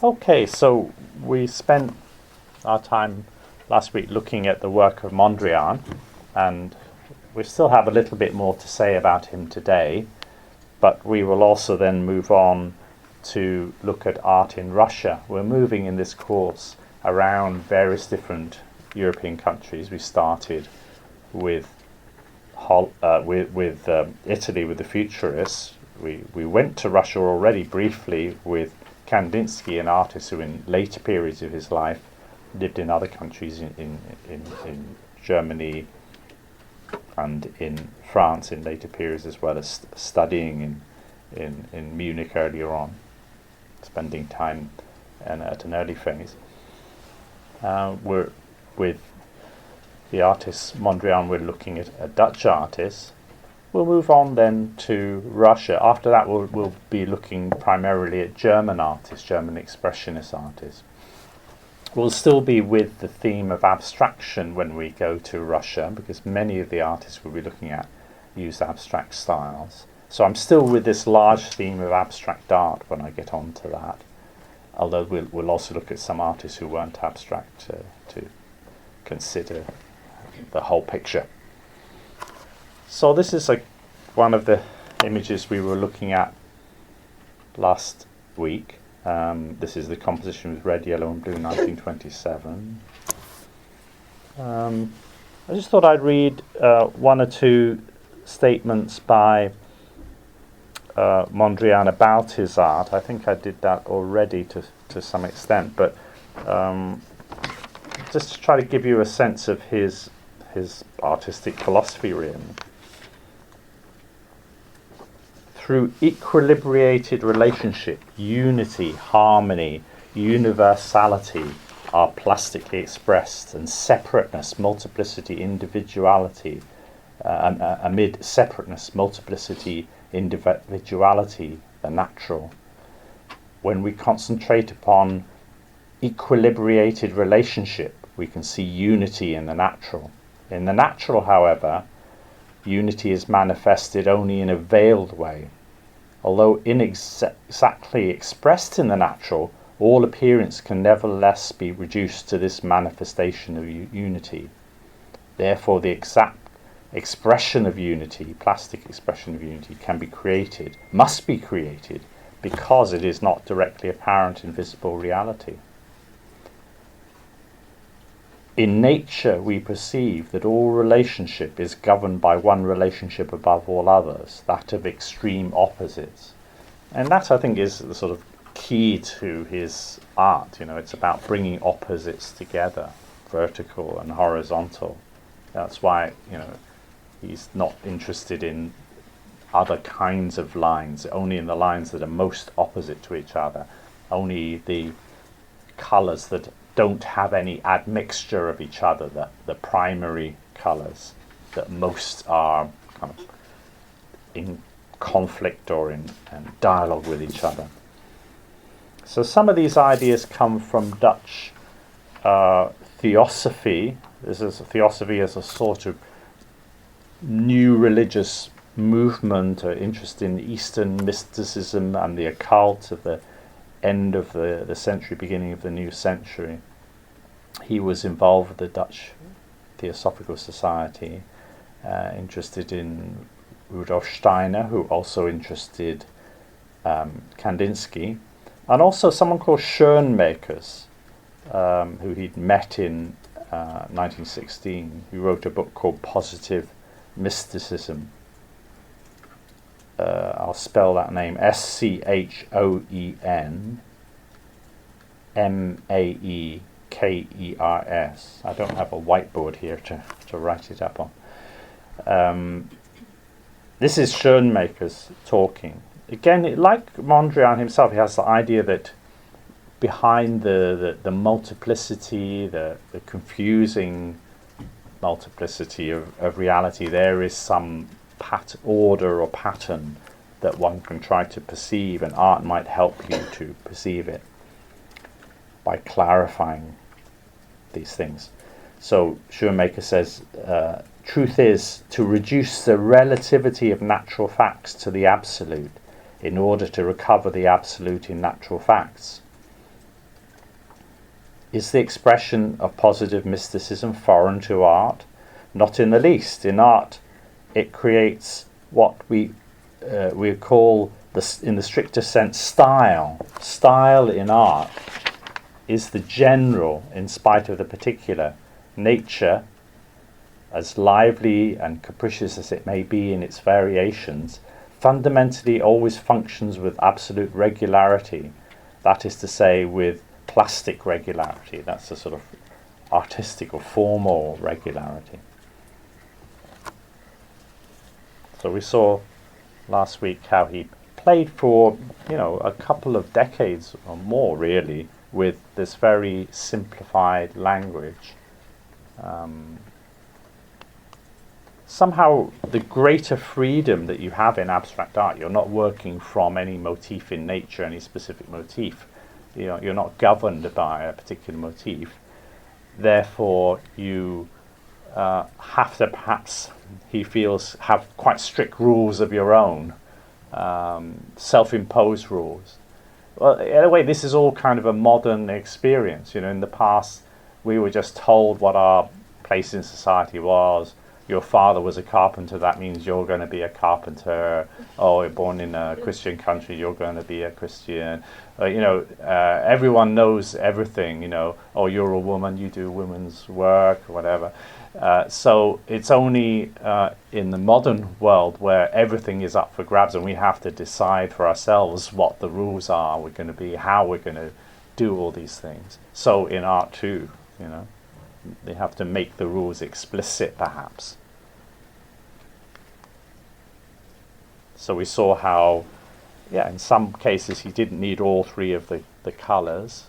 Okay, so we spent our time last week looking at the work of Mondrian, and we still have a little bit more to say about him today, but we will also then move on to look at art in Russia. We're moving in this course around various different European countries. We started with Italy with the Futurists. We went to Russia already briefly with Kandinsky, an artist who in later periods of his life lived in other countries in Germany and in France in later periods, as well as studying in Munich earlier on, spending time at an early phase. We're with the artist Mondrian, we're looking at a Dutch artist. We'll move on then to Russia. After that, we'll be looking primarily at German artists, German expressionist artists. We'll still be with the theme of abstraction when we go to Russia, because many of the artists we'll be looking at use abstract styles. So I'm still with this large theme of abstract art when I get on to that, although we'll also look at some artists who weren't abstract to consider the whole picture. So this is one of the images we were looking at last week. This is the composition with red, yellow and blue, 1927. I just thought I'd read one or two statements by Mondrian about his art. I think I did that already to some extent, but just to try to give you a sense of his artistic philosophy, really. Through equilibrated relationship, unity, harmony, universality are plastically expressed, and separateness, multiplicity, individuality, amid separateness, multiplicity, individuality, the natural. When we concentrate upon equilibrated relationship, we can see unity in the natural. In the natural, however, unity is manifested only in a veiled way. Although inexactly expressed in the natural, all appearance can nevertheless be reduced to this manifestation of unity. Therefore, the exact expression of unity, plastic expression of unity, must be created, because it is not directly apparent in visible reality. In nature, we perceive that all relationship is governed by one relationship above all others, that of extreme opposites. And that, I think, is the sort of key to his art. It's about bringing opposites together, vertical and horizontal. That's why, he's not interested in other kinds of lines, only in the lines that are most opposite to each other, only the colours that don't have any admixture of each other, the primary colours that most are kind of in conflict or in dialogue with each other. So some of these ideas come from Dutch Theosophy. This is Theosophy as a sort of new religious movement, or interest in Eastern mysticism and the occult of the end of the century, beginning of the new century. He was involved with the Dutch Theosophical Society, interested in Rudolf Steiner, who also interested Kandinsky, and also someone called Schoenmakers, who he'd met in 1916, who wrote a book called Positive Mysticism. I'll spell that name, Schoenmakers. I don't have a whiteboard here to write it up on. This is Schoenmakers talking. Again, like Mondrian himself, he has the idea that behind the multiplicity, the confusing multiplicity of reality, there is some order or pattern that one can try to perceive, and art might help you to perceive it by clarifying these things. So Schoenmaker says, truth is to reduce the relativity of natural facts to the absolute in order to recover the absolute in natural facts. Is the expression of positive mysticism foreign to art? Not in the least. In art, it creates what we call, in the stricter sense, style. Style in art is the general in spite of the particular. Nature, as lively and capricious as it may be in its variations, fundamentally always functions with absolute regularity. That is to say, with plastic regularity. That's a sort of artistic or formal regularity. So we saw last week how he played for, a couple of decades or more, really, with this very simplified language. Somehow the greater freedom that you have in abstract art, you're not working from any motif in nature, any specific motif. You're not governed by a particular motif. Therefore, you have to perhaps, he feels, have quite strict rules of your own, self-imposed rules. Well, in a way, this is all kind of a modern experience. In the past, we were just told what our place in society was. Your father was a carpenter, that means you're going to be a carpenter. Oh, you're born in a Christian country, you're going to be a Christian. Everyone knows everything, Oh, you're a woman, you do women's work, or whatever. So it's only in the modern world where everything is up for grabs and we have to decide for ourselves what the rules are we're going to be, how we're going to do all these things. So in art too, they have to make the rules explicit, perhaps. So we saw how, in some cases he didn't need all three of the colours.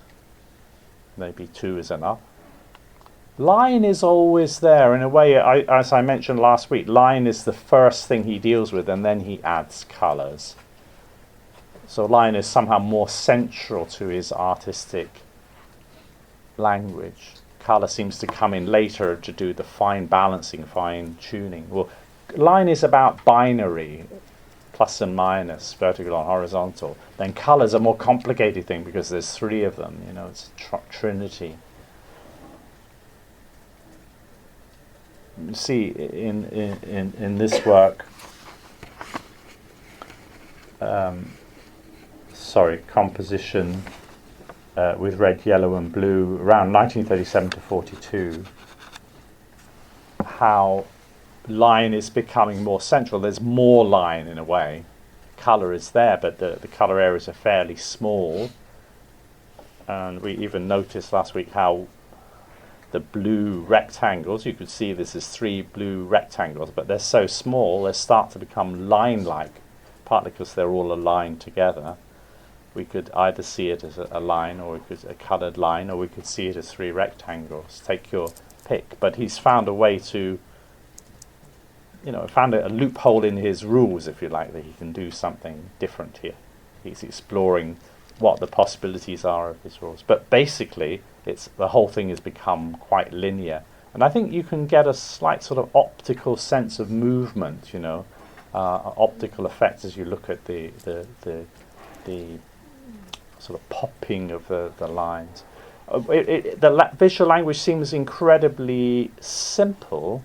Maybe two is enough. Line is always there. In a way, as I mentioned last week, line is the first thing he deals with, and then he adds colours. So line is somehow more central to his artistic language. Colour seems to come in later to do the fine balancing, fine tuning. Well, line is about binary, plus and minus, vertical and horizontal. Then colour's a more complicated thing because there's three of them. It's trinity. You see in this work, composition. With red, yellow and blue, around 1937 to 42, how line is becoming more central. There's more line in a way. Colour is there, but the colour areas are fairly small. And we even noticed last week how the blue rectangles, you could see this is three blue rectangles, but they're so small they start to become line-like, partly because they're all aligned together. We could either see it as a line, or a coloured line, or we could see it as three rectangles. Take your pick. But he's found a way to, found a loophole in his rules, if you like, that he can do something different here. He's exploring what the possibilities are of his rules. But basically, the whole thing has become quite linear. And I think you can get a slight sort of optical sense of movement, optical effects as you look at the sort of popping of the lines. The visual language seems incredibly simple,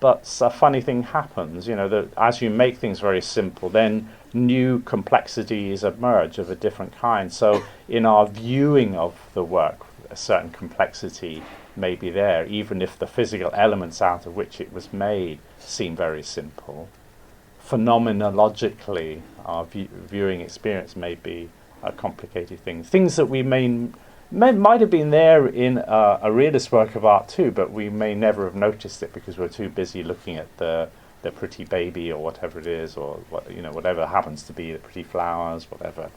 but a funny thing happens, that as you make things very simple, then new complexities emerge of a different kind. So in our viewing of the work, a certain complexity may be there, even if the physical elements out of which it was made seem very simple. Phenomenologically, our viewing experience may be complicated things. Things that we might have been there in a realist work of art too, but we may never have noticed it because we're too busy looking at the pretty baby or whatever it is, or whatever happens to be, the pretty flowers, whatever.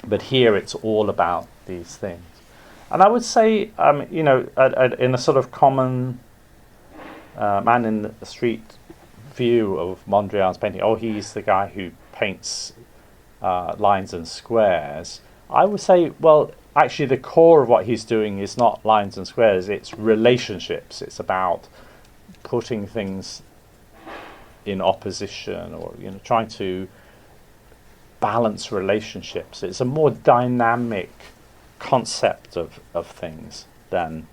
But here it's all about these things. And I would say, in a sort of common man in the street view of Mondrian's painting, he's the guy who paints lines and squares. I would say, well, actually the core of what he's doing is not lines and squares, it's relationships. It's about putting things in opposition, or trying to balance relationships. It's a more dynamic concept of things than,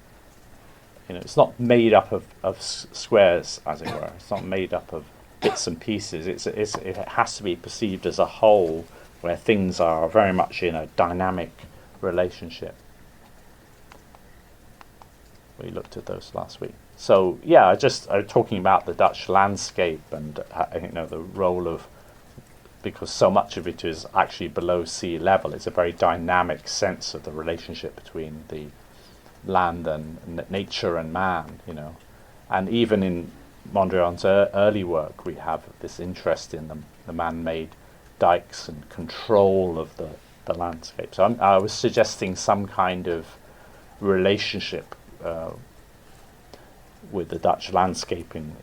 it's not made up of squares, as it were. It's not made up of bits and pieces. It has to be perceived as a whole, where things are very much in a dynamic relationship. We looked at those last week. So yeah, I'm talking about the Dutch landscape and the role of, because so much of it is actually below sea level. It's a very dynamic sense of the relationship between the land and nature and man. And even in Mondrian's early work, we have this interest in the man-made dikes and control of the landscape. So I was suggesting some kind of relationship with the Dutch landscape in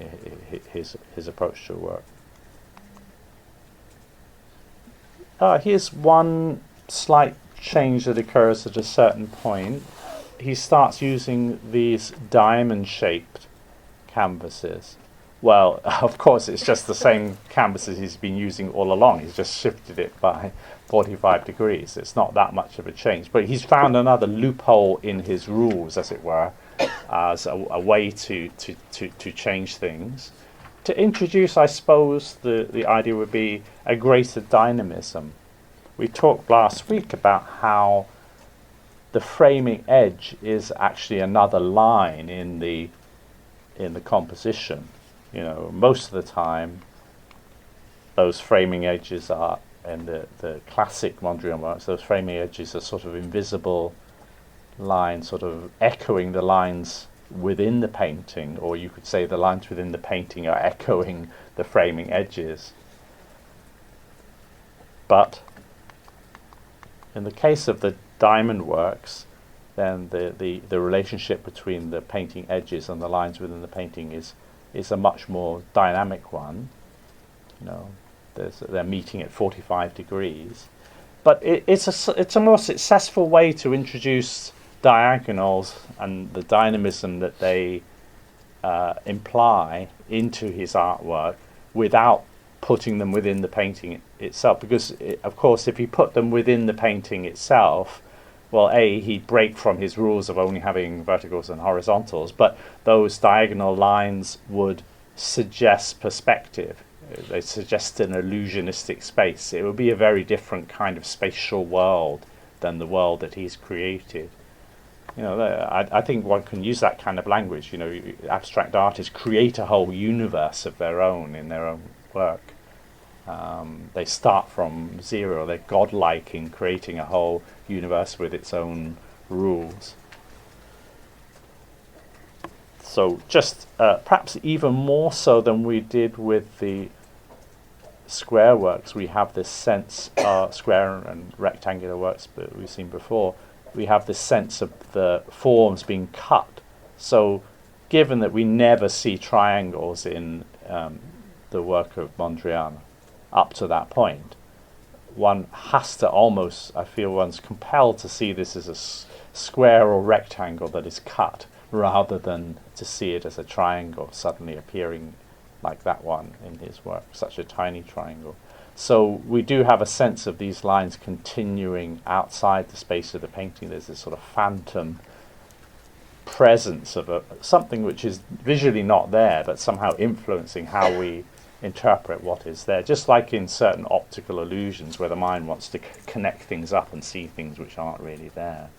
his approach to work. Here's one slight change that occurs at a certain point. He starts using these diamond-shaped canvases. Well, of course, it's just the same canvases he's been using all along. He's just shifted it by 45 degrees. It's not that much of a change. But he's found another loophole in his rules, as it were, as a way to change things. To introduce, I suppose, the idea would be a greater dynamism. We talked last week about how the framing edge is actually another line in the composition. Most of the time, those framing edges are, in the classic Mondrian works, those framing edges are sort of invisible lines, sort of echoing the lines within the painting, or you could say the lines within the painting are echoing the framing edges. But in the case of the diamond works, then the relationship between the painting edges and the lines within the painting is a much more dynamic one. They're meeting at 45 degrees. But it's a more successful way to introduce diagonals and the dynamism that they imply into his artwork without putting them within the painting itself. Because, of course, if he put them within the painting itself, well, he'd break from his rules of only having verticals and horizontals, but those diagonal lines would suggest perspective. They suggest an illusionistic space. It would be a very different kind of spatial world than the world that he's created. I think one can use that kind of language. Abstract artists create a whole universe of their own in their own work. They start from zero. They're godlike in creating a whole universe with its own rules. So just perhaps even more so than we did with the square works, we have this sense, square and rectangular works that we've seen before, we have this sense of the forms being cut. So given that we never see triangles in the work of Mondrian up to that point, one has to almost, I feel one's compelled to see this as a square or rectangle that is cut, rather than to see it as a triangle suddenly appearing like that one in his work, such a tiny triangle. So we do have a sense of these lines continuing outside the space of the painting. There's this sort of phantom presence of something which is visually not there, but somehow influencing how we interpret what is there. Just like in certain optical illusions where the mind wants to connect things up and see things which aren't really there.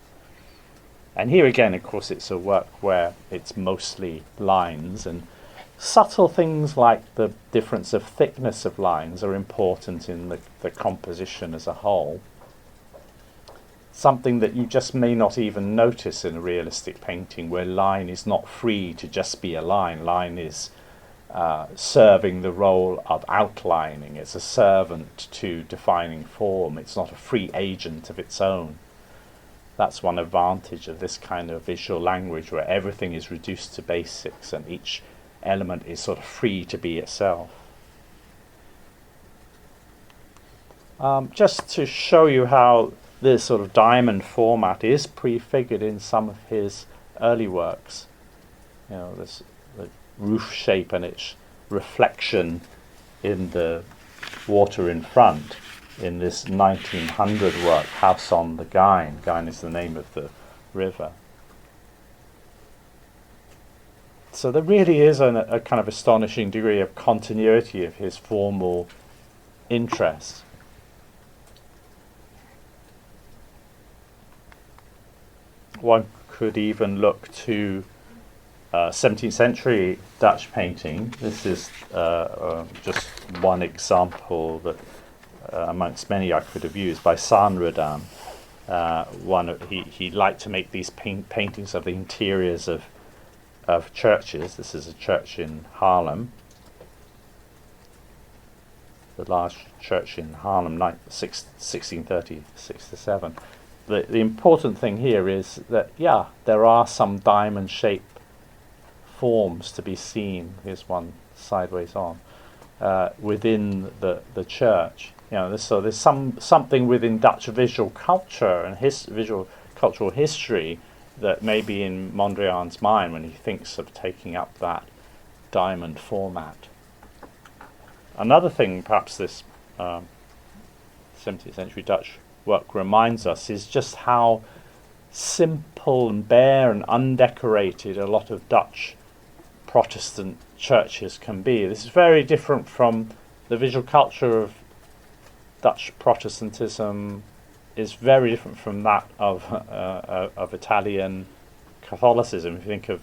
And here again, of course, it's a work where it's mostly lines, and subtle things like the difference of thickness of lines are important in the composition as a whole. Something that you just may not even notice in a realistic painting, where line is not free to just be a line. Line is serving the role of outlining. It's a servant to defining form. It's not a free agent of its own. That's one advantage of this kind of visual language, where everything is reduced to basics and each element is sort of free to be itself. Just to show you how this sort of diamond format is prefigured in some of his early works. This the roof shape and its reflection in the water in front. in this 1900 work, House on the Gyn. Gyn is the name of the river. So there really is a kind of astonishing degree of continuity of his formal interests. One could even look to 17th century Dutch painting. This is just one example that amongst many I could have used, by Sanredam. He liked to make these paintings of the interiors of churches. This is a church in Haarlem, the large church in Haarlem, 1630-67. The important thing here is that, there are some diamond-shaped forms to be seen. Here's one sideways on, within the church. So there's something within Dutch visual culture and visual cultural history that may be in Mondrian's mind when he thinks of taking up that diamond format. Another thing perhaps this 17th century Dutch work reminds us is just how simple and bare and undecorated a lot of Dutch Protestant churches can be. This is very different from the visual culture of Dutch Protestantism, is very different from that of Italian Catholicism. If you think of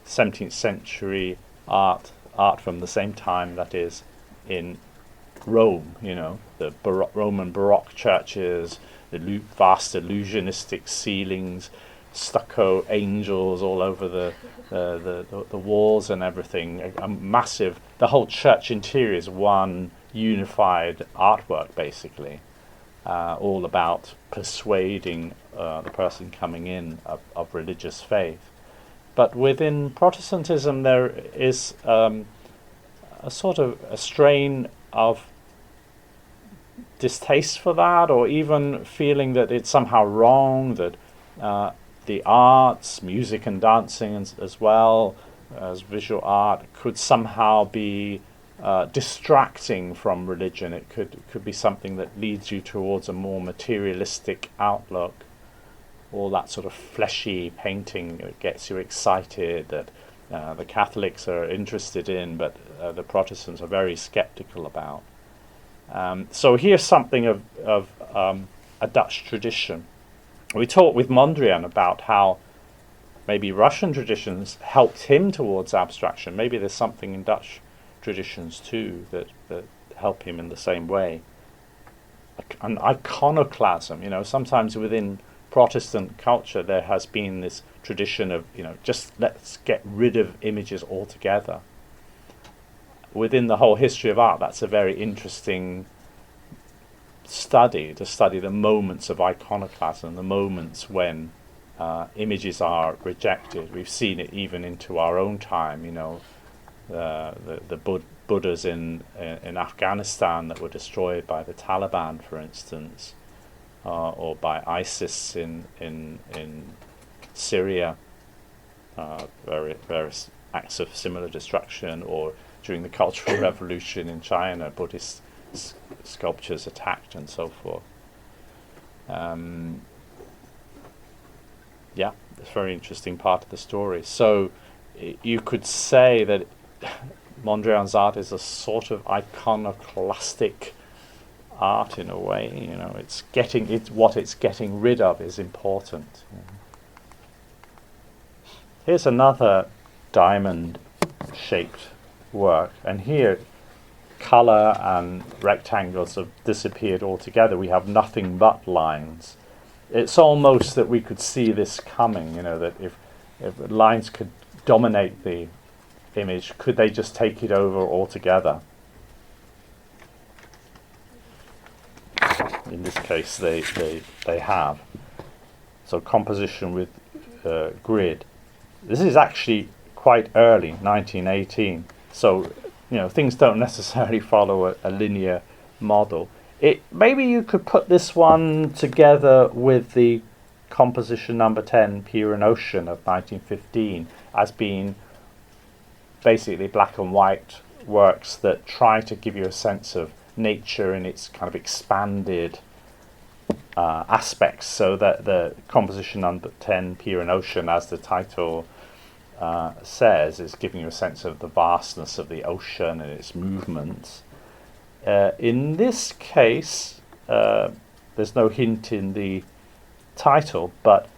17th century art from the same time, that is in Rome, the Roman Baroque churches, the vast illusionistic ceilings, stucco angels all over the walls and everything. A massive, the whole church interior is one unified artwork, basically, all about persuading the person coming in of religious faith. But within Protestantism, there is a sort of a strain of distaste for that, or even feeling that it's somehow wrong, that the arts, music and dancing as well as visual art, could somehow be distracting from religion. It could be something that leads you towards a more materialistic outlook. All that sort of fleshy painting that gets you excited, that the Catholics are interested in, but the Protestants are very skeptical about. So here's something of a Dutch tradition. We talked with Mondrian about how maybe Russian traditions helped him towards abstraction. Maybe there's something in Dutch traditions too that help him in the same way. An iconoclasm, sometimes within Protestant culture there has been this tradition of, just let's get rid of images altogether. Within the whole history of art, that's a very interesting study, to study the moments of iconoclasm, the moments when images are rejected. We've seen it even into our own time, the Buddhas in Afghanistan that were destroyed by the Taliban, for instance, or by ISIS in Syria, various acts of similar destruction, or during the Cultural Revolution in China, Buddhist sculptures attacked and so forth. It's a very interesting part of the story. So you could say that Mondrian's art is a sort of iconoclastic art in a way. What it's getting rid of is important. Here's another diamond-shaped work, and here colour and rectangles have disappeared altogether. We have nothing but lines. It's almost that we could see this coming, that if lines could dominate the image, could they just take it over altogether? In this case they have. So composition with grid. This is actually quite early, 1918. So things don't necessarily follow a linear model. Maybe you could put this one together with the composition number 10, Pure and Ocean, of 1915, as being basically black and white works that try to give you a sense of nature in its kind of expanded aspects, so that the composition under 10, Pier and Ocean, as the title says, is giving you a sense of the vastness of the ocean and its movements. In this case, there's no hint in the title, but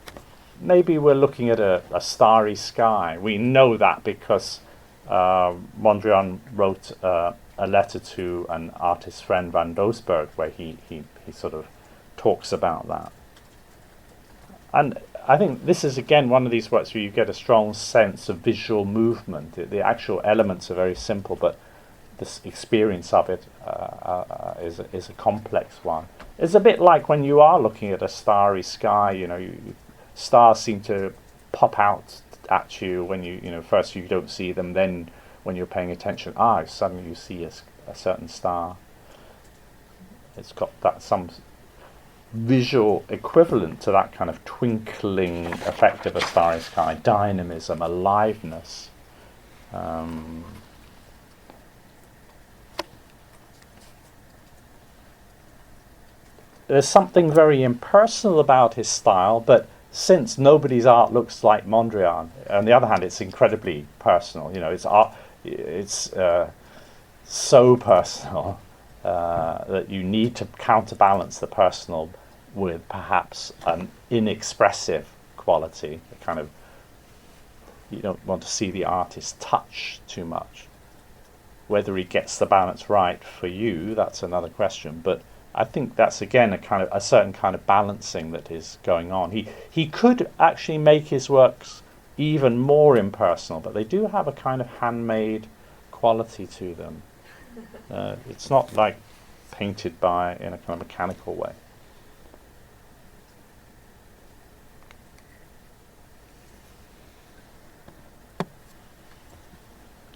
maybe we're looking at a starry sky. We know that because Mondrian wrote a letter to an artist friend, Van Doesburg, where he sort of talks about that. And I think this is again one of these works where you get a strong sense of visual movement. The actual elements are very simple, but this experience of it is a complex one. It's a bit like when you are looking at a starry sky. Stars seem to pop out at you when first you don't see them, then when you're paying attention, suddenly you see a certain star. It's got that some visual equivalent to that kind of twinkling effect of a starry sky, dynamism, aliveness. There's something very impersonal about his style, but since nobody's art looks like Mondrian, on the other hand, it's incredibly personal. It's art. It's so personal that you need to counterbalance the personal with perhaps an inexpressive quality. A kind of, you don't want to see the artist touch too much. Whether he gets the balance right for you, that's another question. But I think that's again a certain kind of balancing that is going on. He could actually make his works even more impersonal, but they do have a kind of handmade quality to them. It's not like painted in a kind of mechanical way.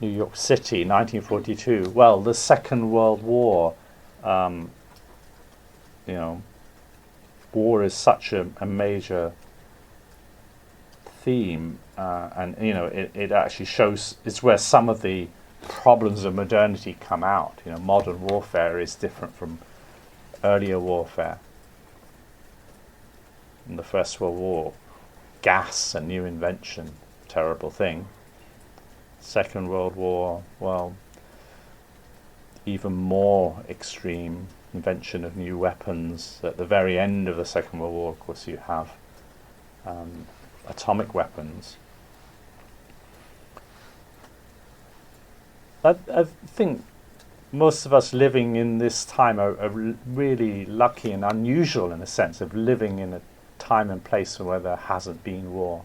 New York City, 1942. Well, the Second World War. War is such a major theme, and it actually shows. It's where some of the problems of modernity come out. Modern warfare is different from earlier warfare. In the First World War, gas, a new invention, terrible thing. Second World War, well, even more extreme, invention of new weapons. At the very end of the Second World War, of course, you have atomic weapons. I think most of us living in this time are really lucky and unusual in a sense of living in a time and place where there hasn't been war.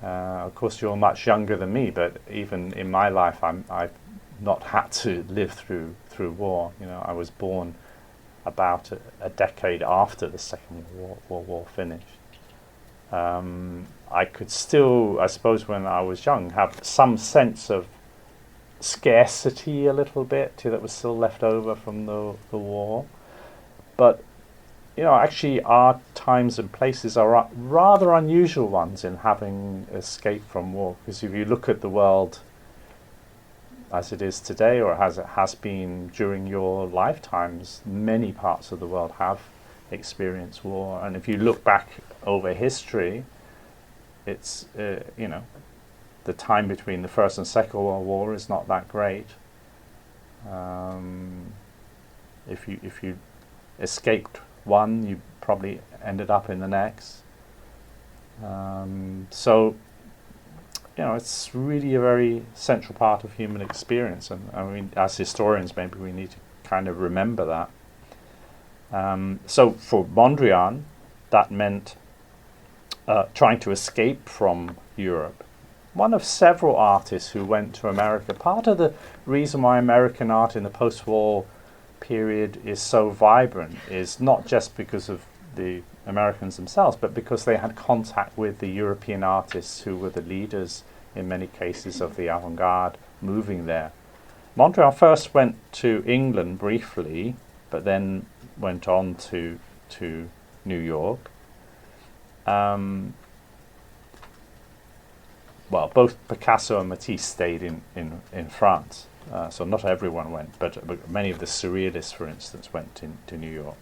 Of course, you're much younger than me, but even in my life, I've not had to live through war. I was born about a decade after the Second World War finished. I could still, I suppose, when I was young, have some sense of scarcity a little bit that was still left over from the war. But actually our times and places are rather unusual ones in having escaped from war, because if you look at the world as it is today, or as it has been during your lifetimes, many parts of the world have experienced war. And if you look back over history, it's the time between the First and Second World War is not that great. If you escaped one, you probably ended up in the next. So it's really a very central part of human experience, and I mean, as historians, maybe we need to kind of remember that. So for Mondrian, that meant trying to escape from Europe. One of several artists who went to America. Part of the reason why American art in the post-war period is so vibrant is not just because of the Americans themselves, but because they had contact with the European artists who were the leaders in many cases of the avant-garde moving there. Mondrian first went to England briefly, but then went on to New York. Well, both Picasso and Matisse stayed in France. So not everyone went, but many of the surrealists, for instance, went to New York.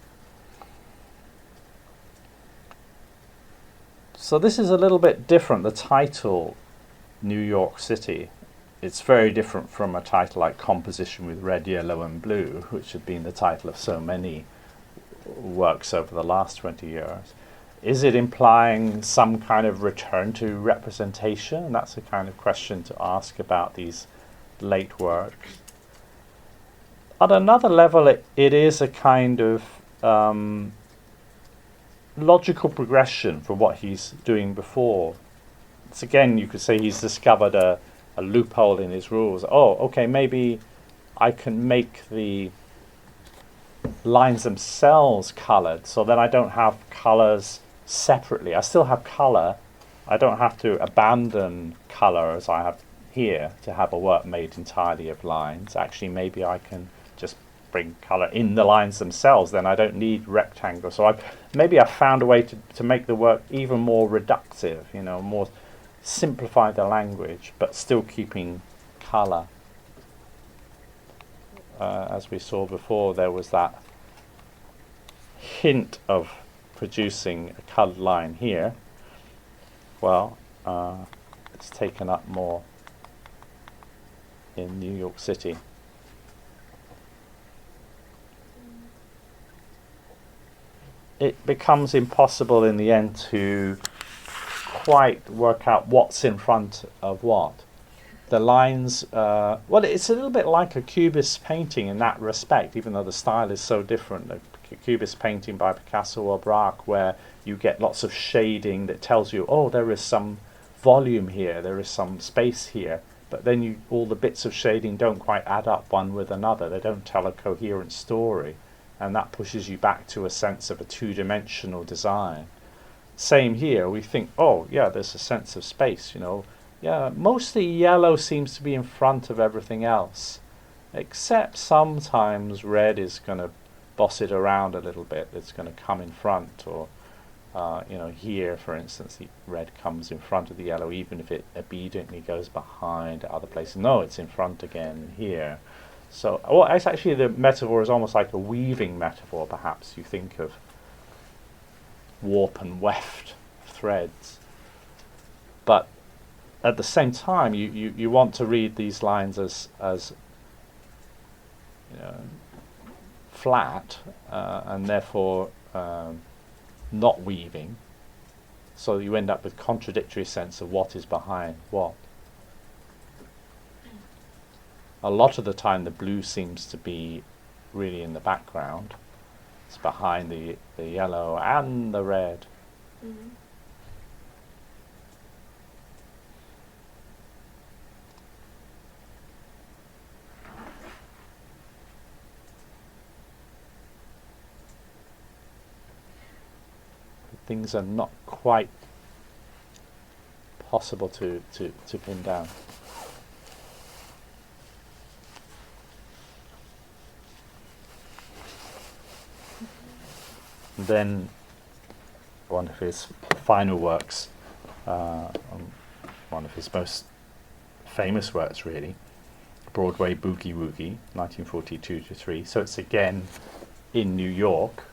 So this is a little bit different. The title, New York City, it's very different from a title like Composition with Red, Yellow and Blue, which had been the title of so many works over the last 20 years. Is it implying some kind of return to representation? And that's a kind of question to ask about these late works. At another level, it is a kind of logical progression from what he's doing before. It's again, you could say he's discovered a loophole in his rules. Oh, okay, maybe I can make the lines themselves coloured, so then I don't have colours separately. I still have colour. I don't have to abandon colour as I have here to have a work made entirely of lines. Actually, maybe I can just bring colour in the lines themselves. Then I don't need rectangles. So maybe I've found a way to make the work even more reductive, more simplify the language, but still keeping colour. As we saw before, there was that hint of producing a coloured line here. Well, it's taken up more in New York City. It becomes impossible in the end to quite work out what's in front of what. The lines, well, it's a little bit like a Cubist painting in that respect, even though the style is so different. A Cubist painting by Picasso or Braque, where you get lots of shading that tells you, oh, there is some volume here, there is some space here, but then all the bits of shading don't quite add up one with another. They don't tell a coherent story, and that pushes you back to a sense of a two-dimensional design. Same here, we think, oh, yeah, there's a sense of space, Yeah, mostly yellow seems to be in front of everything else, except sometimes red is going to boss it around a little bit. It's going to come in front, or here, for instance, the red comes in front of the yellow, even if it obediently goes behind at other places. No, it's in front again here. So, it's actually, the metaphor is almost like a weaving metaphor, perhaps. You think of warp and weft threads, but at the same time, you want to read these lines as flat, and therefore not weaving. So you end up with contradictory sense of what is behind what. A lot of the time, the blue seems to be really in the background. It's behind the yellow and the red. Mm-hmm. Things are not quite possible to pin down. And then one of his final works, one of his most famous works really, Broadway Boogie Woogie, 1942-3. So it's again in New York.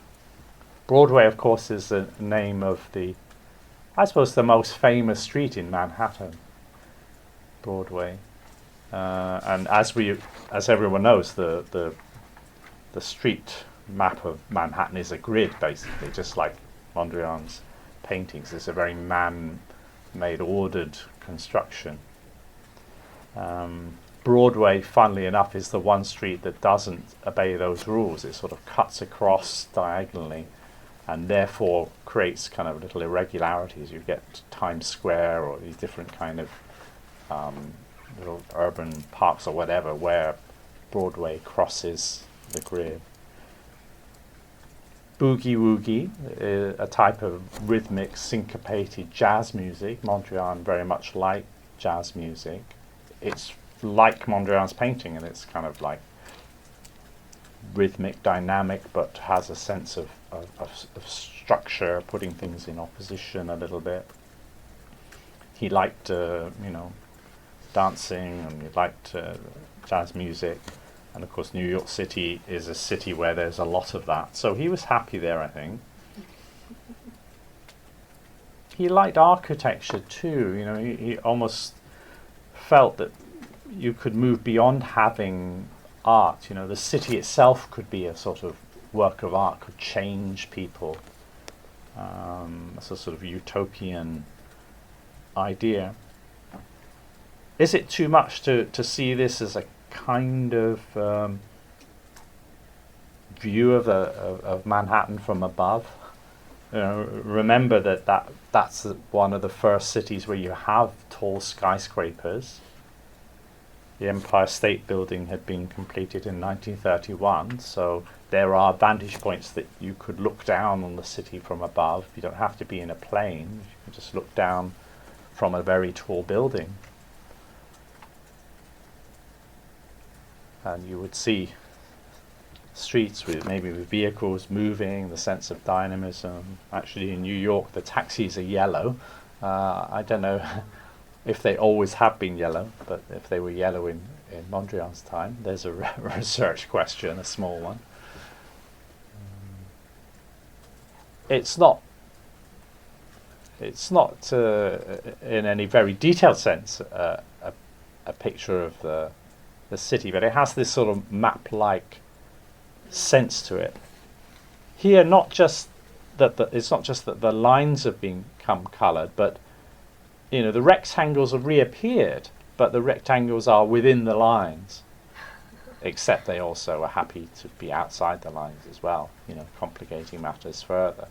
Broadway, of course, is the name of the most famous street in Manhattan, Broadway. And as everyone knows, the street map of Manhattan is a grid, basically, just like Mondrian's paintings. It's a very man-made, ordered construction. Broadway, funnily enough, is the one street that doesn't obey those rules. It sort of cuts across diagonally, and therefore creates kind of little irregularities. You get Times Square or these different kind of little urban parks or whatever where Broadway crosses the grid. Boogie Woogie, a type of rhythmic, syncopated jazz music. Mondrian very much liked jazz music. It's like Mondrian's painting, and it's kind of like rhythmic, dynamic, but has a sense of structure, putting things in opposition a little bit. He liked, dancing and he liked jazz music. And of course, New York City is a city where there's a lot of that. So he was happy there, I think. He liked architecture too. You know, he almost felt that you could move beyond having art. You know, the city itself could be a sort of work of art, could change people. It's a sort of utopian idea. Is it too much to see this as a kind of view of Manhattan from above? You know, remember that's one of the first cities where you have tall skyscrapers. The Empire State Building had been completed in 1931, so there are vantage points that you could look down on the city from above. You don't have to be in a plane. You can just look down from a very tall building. And you would see streets with maybe with vehicles moving, the sense of dynamism. Actually, in New York, the taxis are yellow. I don't know if they always have been yellow, but if they were yellow in Mondrian's time, there's a research question, a small one. It's not in any very detailed sense a picture of the city, but it has this sort of map-like sense to it. Here, it's not just that the lines have become coloured, but you know the rectangles have reappeared, but the rectangles are within the lines, except they also are happy to be outside the lines as well, you know, complicating matters further.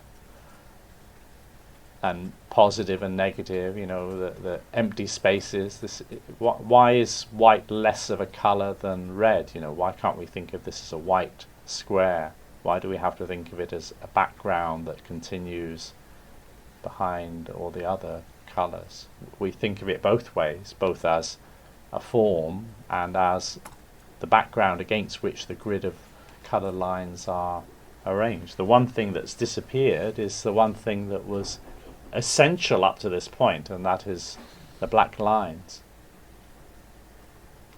And positive and negative, you know, the empty spaces. Why is white less of a colour than red? You know, why can't we think of this as a white square? Why do we have to think of it as a background that continues behind all the other colours? We think of it both ways, both as a form and as the background against which the grid of colour lines are arranged. The one thing that's disappeared is the one thing that was essential up to this point, and that is the black lines.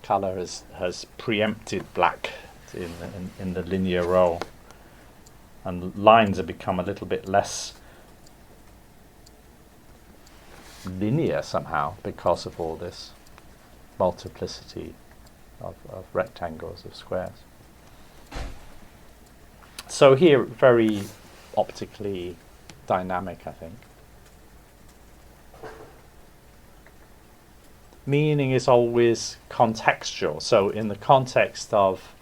Colour has preempted black in the linear role, and lines have become a little bit less linear somehow because of all this multiplicity of rectangles, of squares. So here, very optically dynamic, I think. Meaning is always contextual. So in the context of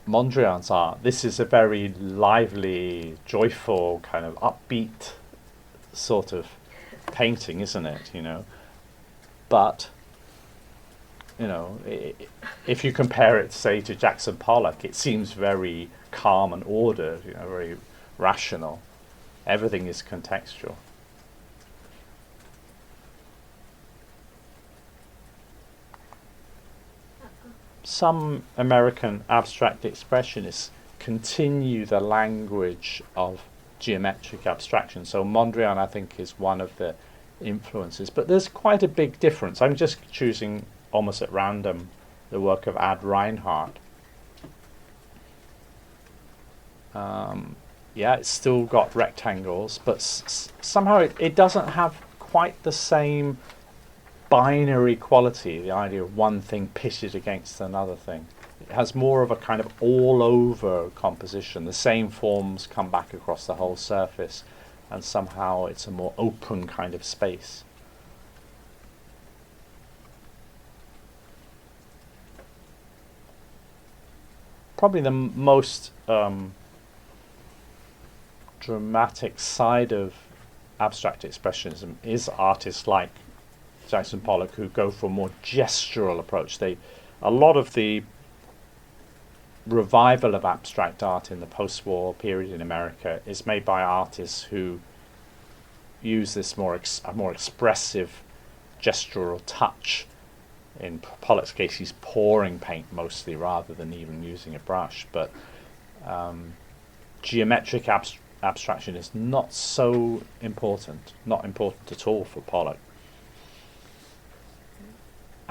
Mondrian's art, this is a very lively, joyful, kind of upbeat sort of painting, isn't it? You know, but you know, if you compare it, say, to Jackson Pollock, it seems very calm and ordered. You know, very rational. Everything is contextual. Some American abstract expressionists continue the language of geometric abstraction. So Mondrian, I think, is one of the influences. But there's quite a big difference. I'm just choosing almost at random the work of Ad Reinhardt. Yeah, it's still got rectangles, but somehow it doesn't have quite the same binary quality, the idea of one thing pitted against another thing. It has more of a kind of all-over composition. The same forms come back across the whole surface, and somehow it's a more open kind of space. Probably the most dramatic side of abstract expressionism is artists like Jackson Pollock, who go for a more gestural approach. A lot of the revival of abstract art in the post-war period in America is made by artists who use this more expressive gestural touch. In Pollock's case, he's pouring paint mostly rather than even using a brush. But geometric abstraction is not so important, not important at all for Pollock.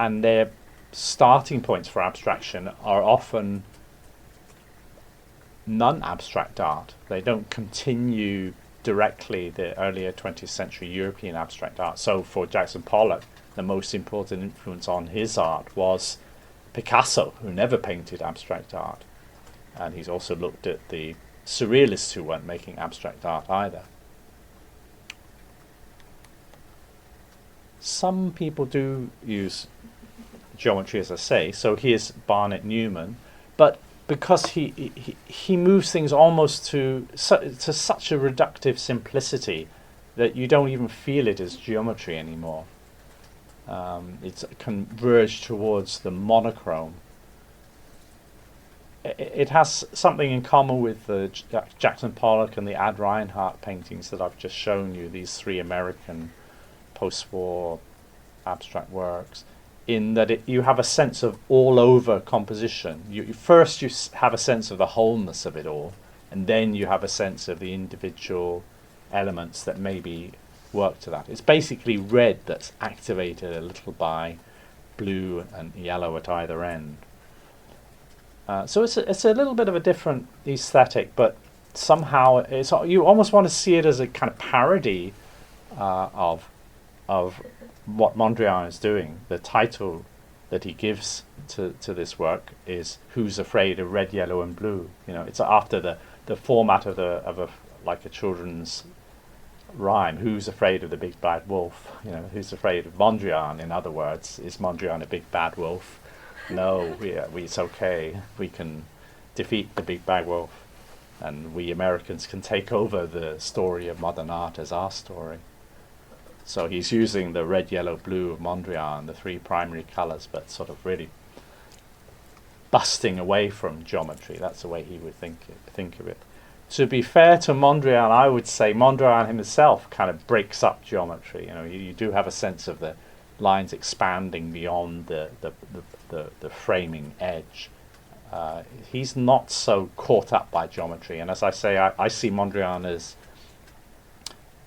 and their starting points for abstraction are often non-abstract art. They don't continue directly the earlier 20th century European abstract art. So for Jackson Pollock, the most important influence on his art was Picasso, who never painted abstract art. And he's also looked at the surrealists who weren't making abstract art either. Some people do use geometry, as I say. So here's Barnett Newman, but because he moves things almost to such a reductive simplicity that you don't even feel it as geometry anymore. It's converged towards the monochrome. It has something in common with the Jackson Pollock and the Ad Reinhardt paintings that I've just shown you, these three American post-war abstract works, in that you have a sense of all-over composition. First you have a sense of the wholeness of it all, and then you have a sense of the individual elements that maybe work to that. It's basically red that's activated a little by blue and yellow at either end. So it's a little bit of a different aesthetic, but somehow you almost want to see it as a kind of parody of what Mondrian is doing. The title that he gives to this work is "Who's Afraid of Red, Yellow, and Blue?" You know, it's after the format of a like a children's rhyme. Who's afraid of the big bad wolf? You know, who's afraid of Mondrian? In other words, is Mondrian a big bad wolf? No, it's okay. We can defeat the big bad wolf, and we Americans can take over the story of modern art as our story. So he's using the red, yellow, blue of Mondrian, the three primary colours, but sort of really busting away from geometry. That's the way he would think of it. To be fair to Mondrian, I would say Mondrian himself kind of breaks up geometry. You know, you do have a sense of the lines expanding beyond the framing edge. He's not so caught up by geometry, and as I say, I see Mondrian as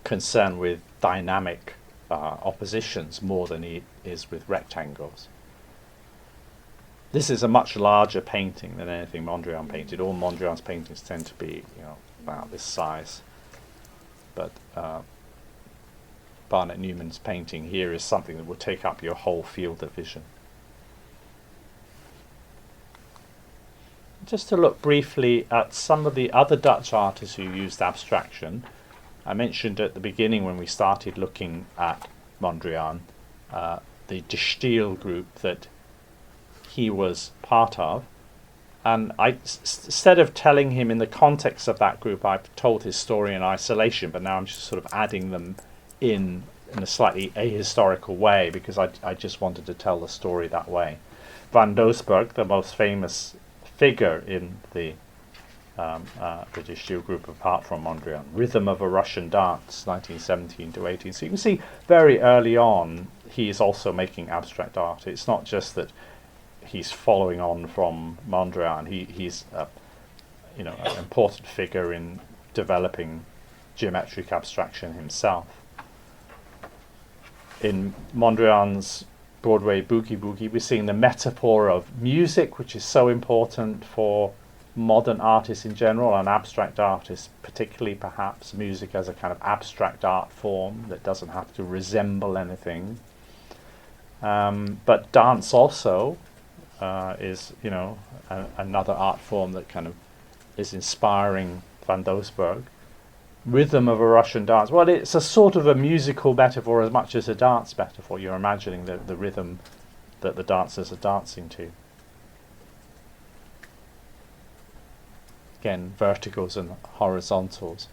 concerned with dynamic oppositions more than he is with rectangles. This is a much larger painting than anything Mondrian painted. All Mondrian's paintings tend to be, you know, about this size. But Barnett Newman's painting here is something that will take up your whole field of vision. Just to look briefly at some of the other Dutch artists who used abstraction. I mentioned at the beginning when we started looking at Mondrian, the De Stijl group that he was part of, and instead of telling him in the context of that group, I've told his story in isolation, but now I'm just sort of adding them in a slightly ahistorical way because I just wanted to tell the story that way. Van Doesburg, the most famous figure in the De Stijl group apart from Mondrian, Rhythm of a Russian Dance, 1917 to 18. So you can see very early on he is also making abstract art. It's not just that he's following on from Mondrian. He's an important figure in developing geometric abstraction himself. In Mondrian's Broadway Boogie Woogie, we're seeing the metaphor of music, which is so important for modern artists in general, and abstract artists particularly, perhaps music as a kind of abstract art form that doesn't have to resemble anything. But dance also is, you know, another art form that kind of is inspiring Van Doesburg. Rhythm of a Russian dance. Well, it's a sort of a musical metaphor as much as a dance metaphor. You're imagining the rhythm that the dancers are dancing to. Again, verticals and horizontals.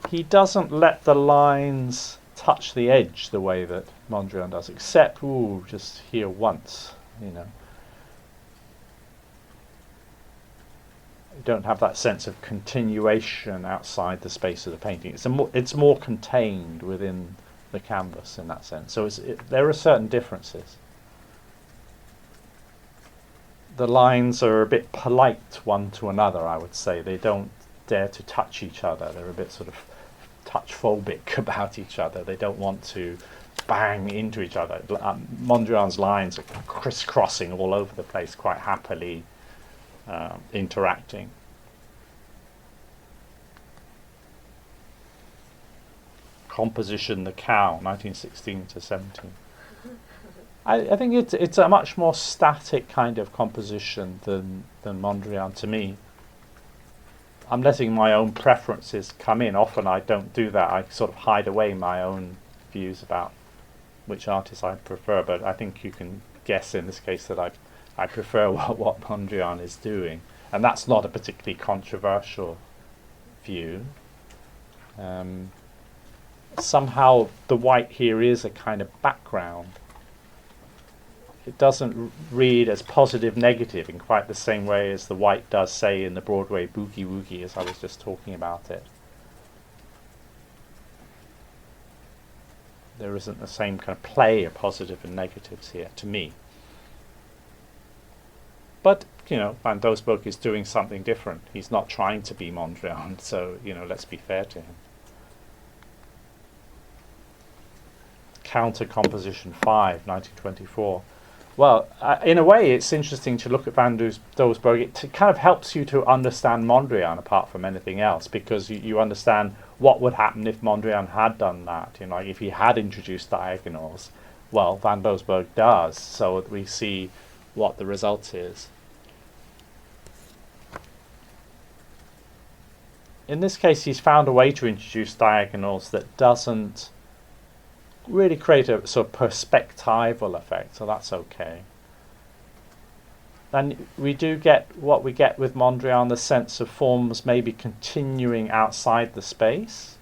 He doesn't let the lines touch the edge the way that Mondrian does, except, just here once, you know. You don't have that sense of continuation outside the space of the painting. It's more contained within the canvas in that sense. So there are certain differences. The lines are a bit polite one to another, I would say. They don't dare to touch each other. They're a bit sort of touch-phobic about each other. They don't want to bang into each other. Mondrian's lines are crisscrossing all over the place, quite happily interacting. Composition, The Cow, 1916 to 17. I think it's a much more static kind of composition than Mondrian to me. I'm letting my own preferences come in. Often I don't do that. I sort of hide away my own views about which artists I prefer, but I think you can guess in this case that I prefer what Mondrian is doing. And that's not a particularly controversial view. Somehow the white here is a kind of background. It doesn't read as positive negative in quite the same way as the white does, say, in the Broadway Boogie Woogie, as I was just talking about it. There isn't the same kind of play of positive and negatives here, to me. But, Van Doesburg is doing something different. He's not trying to be Mondrian, so, let's be fair to him. Counter Composition 5, 1924. Well, in a way, it's interesting to look at Van Doesburg. It kind of helps you to understand Mondrian apart from anything else, because you understand what would happen if Mondrian had done that. If he had introduced diagonals. Well, Van Doesburg does, so we see what the result is. In this case, he's found a way to introduce diagonals that doesn't really create a sort of perspectival effect, so that's okay. And we do get what we get with Mondrian, the sense of forms maybe continuing outside the space.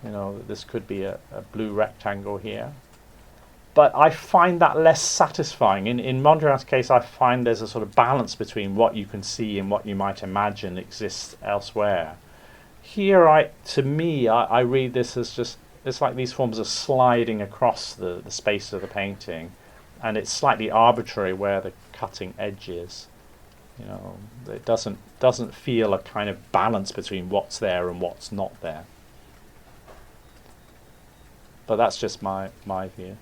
This could be a blue rectangle here. But I find that less satisfying. In Mondrian's case, I find there's a sort of balance between what you can see and what you might imagine exists elsewhere. Here, to me, I read this as just, it's like these forms are sliding across the space of the painting, and it's slightly arbitrary where the cutting edge is. It doesn't feel a kind of balance between what's there and what's not there. But that's just my view.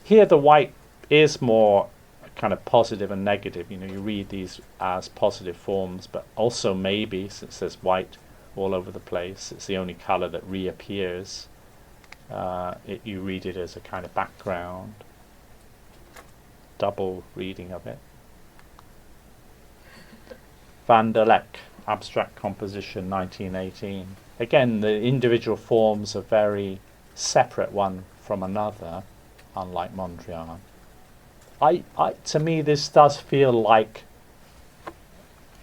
Here the white is more kind of positive and negative. You read these as positive forms, but also maybe, since there's white all over the place, it's the only colour that reappears. You read it as a kind of background, double reading of it. Van der Leck, Abstract Composition, 1918. Again, the individual forms are very separate one from another, unlike Mondrian. To me, this does feel like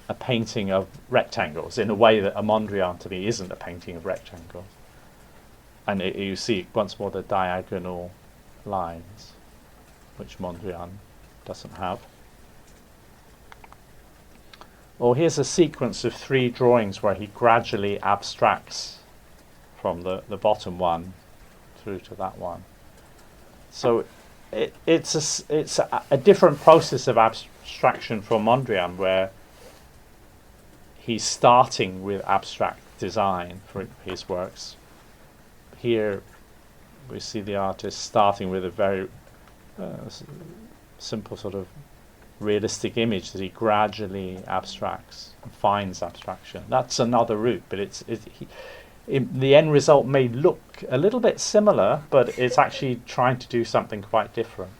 a painting of rectangles in a way that a Mondrian to me isn't a painting of rectangles. And you see once more the diagonal lines, which Mondrian doesn't have. Well, here's a sequence of 3 drawings where he gradually abstracts from the bottom one through to that one. So it's a different process of abstraction from Mondrian, where he's starting with abstract design for his works. Here we see the artist starting with a very simple sort of realistic image that he gradually abstracts and finds abstraction. That's another route, but the end result may look a little bit similar, but it's actually trying to do something quite different.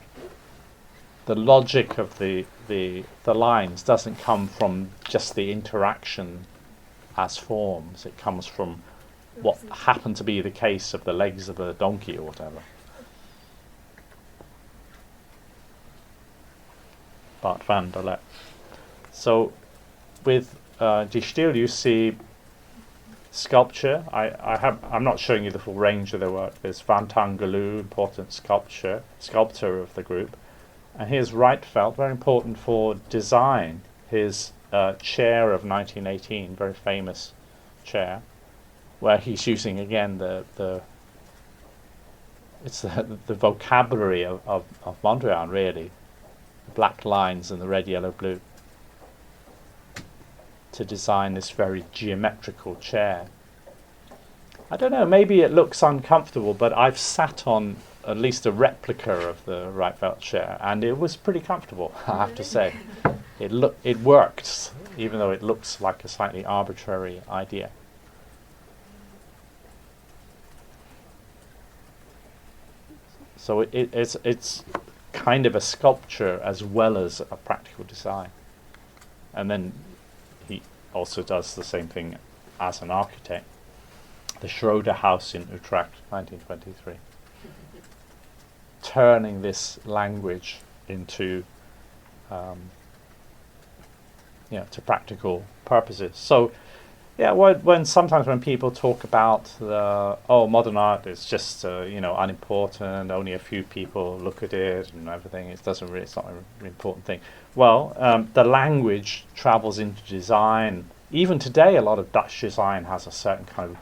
The logic of the lines doesn't come from just the interaction as forms. It comes from what happened to be the case of the legs of a donkey or whatever. Bart van der Leck. So with De Stijl you see sculpture. I'm not showing you the full range of their work. There's Van Tangerloo, important sculptor of the group. And here's Rietveld, very important for design. His chair of 1918, very famous chair, where he's using again the vocabulary of Mondrian, really, the black lines and the red, yellow, blue, to design this very geometrical chair. I don't know, maybe it looks uncomfortable, but I've sat on at least a replica of the Rietveld chair, and it was pretty comfortable, I have to say. It worked, even though it looks like a slightly arbitrary idea. So it's kind of a sculpture as well as a practical design. And then he also does the same thing as an architect. The Schroeder House in Utrecht, 1923. Turning this language into to practical purposes. So sometimes when people talk about modern art is just unimportant, only a few people look at it and everything, it's not a really important thing. Well, the language travels into design. Even today, a lot of Dutch design has a certain kind of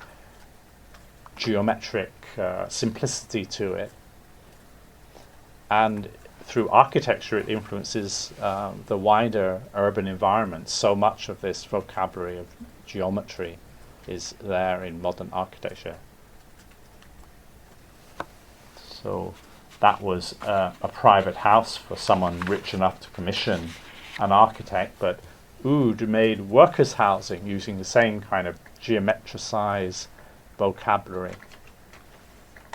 geometric simplicity to it, and through architecture it influences the wider urban environment. So much of this vocabulary of geometry is there in modern architecture. So that was a private house for someone rich enough to commission an architect, but Oud made workers' housing using the same kind of geometricized vocabulary.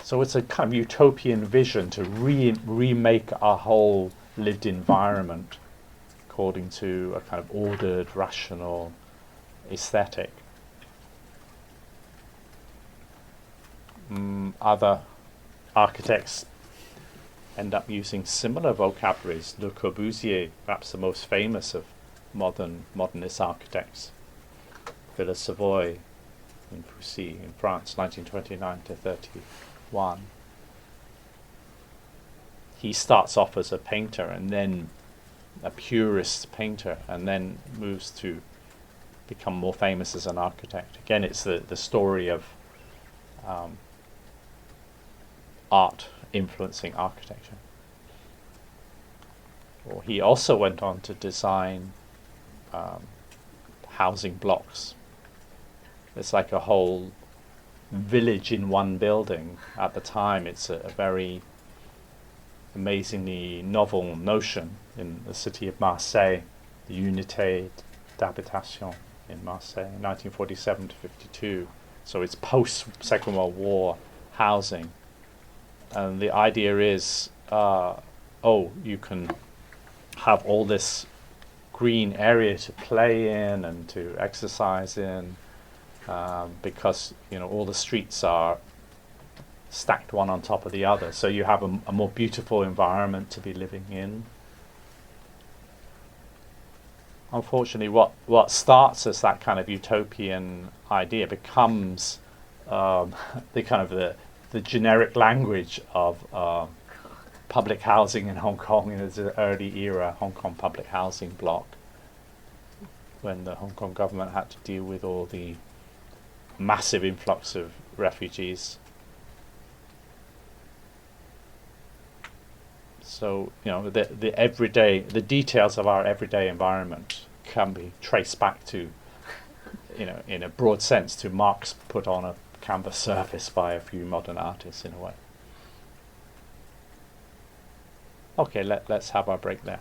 So it's a kind of utopian vision to remake our whole lived environment according to a kind of ordered, rational aesthetic. Other architects end up using similar vocabularies. Le Corbusier, perhaps the most famous of modernist architects. Villa Savoy in Poussy in France, 1929 to 31. He starts off as a painter and then a purist painter, and then moves to become more famous as an architect. Again, it's the story of art influencing architecture. Well, he also went on to design housing blocks. It's like a whole village in one building. At the time, it's a very amazingly novel notion in the city of Marseille, the Unité d'Habitation in Marseille, 1947 to 52. So it's post-Second World War housing. And the idea is, you can have all this green area to play in and to exercise in, because all the streets are stacked one on top of the other, so you have a more beautiful environment to be living in. Unfortunately, what starts as that kind of utopian idea becomes the kind of the generic language of public housing in Hong Kong in the early era Hong Kong public housing block, when the Hong Kong government had to deal with all the massive influx of refugees. So the details of our everyday environment can be traced back to, in a broad sense, to marks put on a canvas surface by a few modern artists in a way. Okay, let's have our break there.